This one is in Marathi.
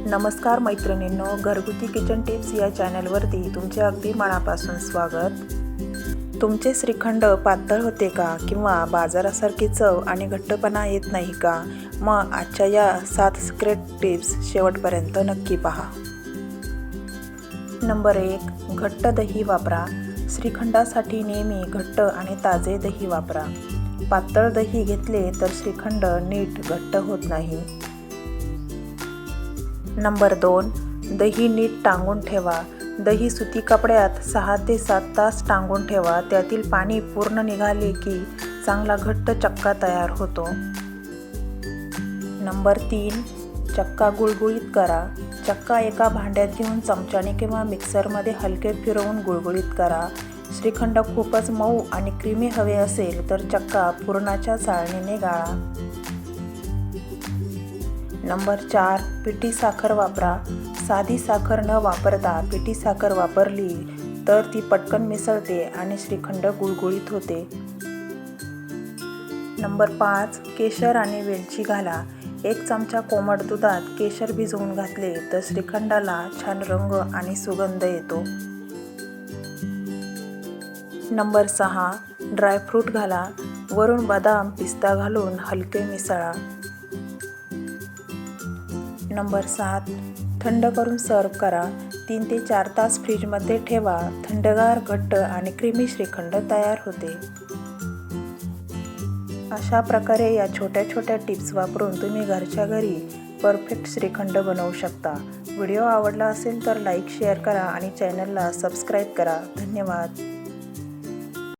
नमस्कार मैत्रिणींनो, घरगुती किचन टिप्स या चॅनलवरती तुमचे अगदी मनापासून स्वागत। तुमचे श्रीखंड पातळ होते का किंवा बाजारासारखी चव आणि घट्टपणा येत नाही का? मग आजच्या या 7 सिक्रेट टिप्स शेवटपर्यंत नक्की पहा। नंबर 1, घट्ट दही वापरा। श्रीखंडासाठी नेहमी घट्ट आणि ताजे दही वापरा। पातळ दही घेतले तर श्रीखंड नीट घट्ट होत नाही। नंबर 2, दही नीट टांगून ठेवा। दही सुती कपड्यात 6 ते 7 तास टांगून ठेवा। त्यातील पाणी पूर्ण निघाले की चांगला घट्ट चक्का तयार होतो। नंबर 3, चक्का गुळगुळीत करा। चक्का एका भांड्यात घेऊन चमच्याने किंवा मिक्सरमध्ये हलके फिरवून गुळगुळीत करा। श्रीखंड खूपच मऊ आणि क्रीमी हवे असेल तर चक्का पुरणाच्या चाळणीने गाळा। नंबर 4, पिठी साखर वापरा। साधी साखर न वापरता पिठी साखर वापरली तर ती पटकन मिसळते आणि श्रीखंड गुळगुळीत होते। नंबर 5, केशर आणि वेलची घाला। 1 चमचा कोमट दुधात केशर भिजवून घातले तर श्रीखंडाला छान रंग आणि सुगंध येतो। नंबर 6, ड्रायफ्रूट घाला। वरून बदाम पिस्ता घालून हलके मिसळा। नंबर 7, थंड करून सर्व करा। 3 ते 4 तास फ्रीजमध्ये ठेवा। थंडगार घट्ट आणि क्रीमी श्रीखंड तयार होते। अशा प्रकारे या छोट्या छोट्या टिप्स वापरून तुम्ही घरच्या घरी परफेक्ट श्रीखंड बनवू शकता। व्हिडिओ आवडला असेल तर लाईक शेअर करा आणि चॅनलला सबस्क्राईब करा। धन्यवाद।